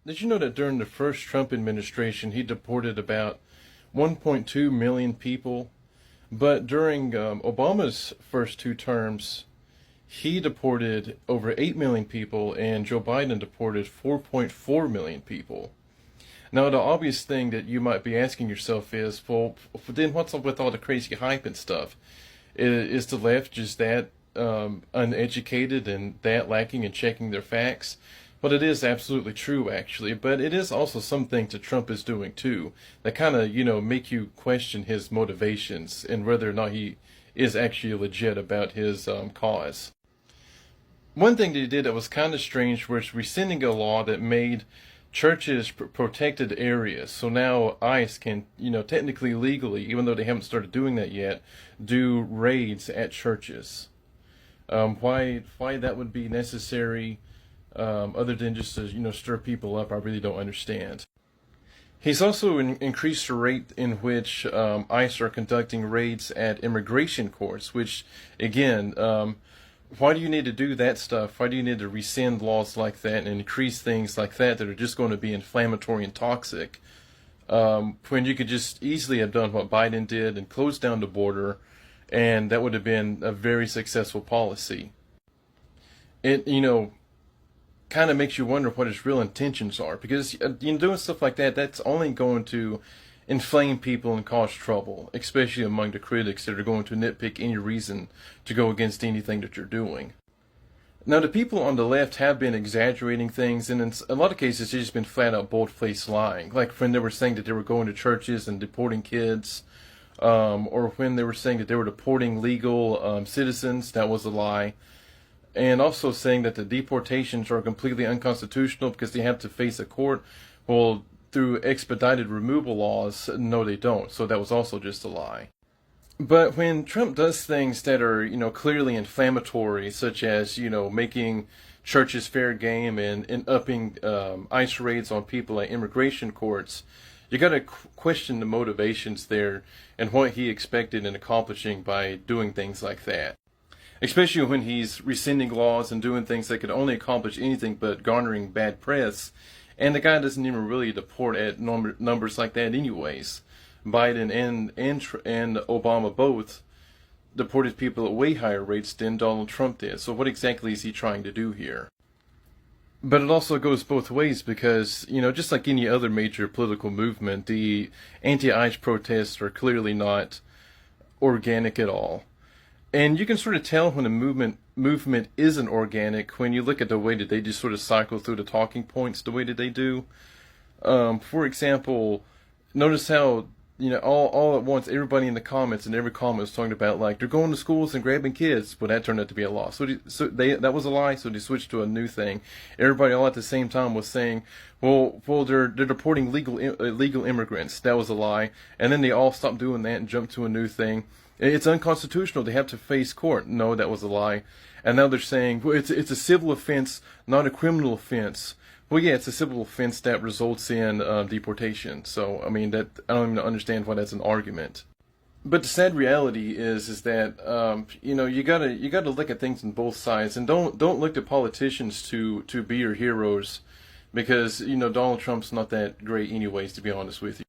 Did you know that during the first Trump administration, he deported about 1.2 million people? But during Obama's first two terms, he deported over 8 million people, and Joe Biden deported 4.4 million people. Now, the obvious thing that you might be asking yourself is, well, then what's up with all the crazy hype and stuff? Is the left just that uneducated and that lacking in checking their facts? But it is absolutely true, actually. But it is also some things that Trump is doing too that kind of, make you question his motivations and whether or not he is actually legit about his cause. One thing that he did that was kind of strange was rescinding a law that made churches protected areas. So now ICE can, technically legally, even though they haven't started doing that yet, do raids at churches. Why that would be necessary, other than just to stir people up, I really don't understand. He's also increased the rate in which ICE are conducting raids at immigration courts, which, again, why do you need to do that stuff? Why do you need to rescind laws like that and increase things like that that are just going to be inflammatory and toxic, when you could just easily have done what Biden did and closed down the border, and that would have been a very successful policy? It, kind of makes you wonder what his real intentions are, because doing stuff like that, that's only going to inflame people and cause trouble, especially among the critics that are going to nitpick any reason to go against anything that you're doing. Now, the people on the left have been exaggerating things, and in a lot of cases, they've just been flat out bold-faced lying. Like when they were saying that they were going to churches and deporting kids, or when they were saying that they were deporting legal citizens, that was a lie. And also saying that the deportations are completely unconstitutional because they have to face a court. Well, through expedited removal laws, no, they don't. So that was also just a lie. But when Trump does things that are, clearly inflammatory, such as, making churches fair game and upping ICE raids on people at immigration courts, you got to question the motivations there and what he expected in accomplishing by doing things like that. Especially when he's rescinding laws and doing things that could only accomplish anything but garnering bad press. And the guy doesn't even really deport at numbers like that anyways. Biden and Obama both deported people at way higher rates than Donald Trump did. So what exactly is he trying to do here? But it also goes both ways because, just like any other major political movement, the anti-ICE protests are clearly not organic at all. And you can sort of tell when a movement isn't organic when you look at the way that they just sort of cycle through the talking points the way that they do. For example, notice how, all at once, everybody in the comments and every comment was talking about, like, they're going to schools and grabbing kids, but that turned out to be a lie. So that was a lie, so they switched to a new thing. Everybody all at the same time was saying, well, they're deporting illegal immigrants. That was a lie. And then they all stopped doing that and jumped to a new thing. It's unconstitutional. They have to face court. No, that was a lie. And now they're saying, well, it's a civil offense, not a criminal offense. Well, yeah, it's a civil offense that results in deportation. So, I mean, that I don't even understand why that's an argument. But the sad reality is that you gotta look at things on both sides, and don't look to politicians to be your heroes, because Donald Trump's not that great anyways, to be honest with you.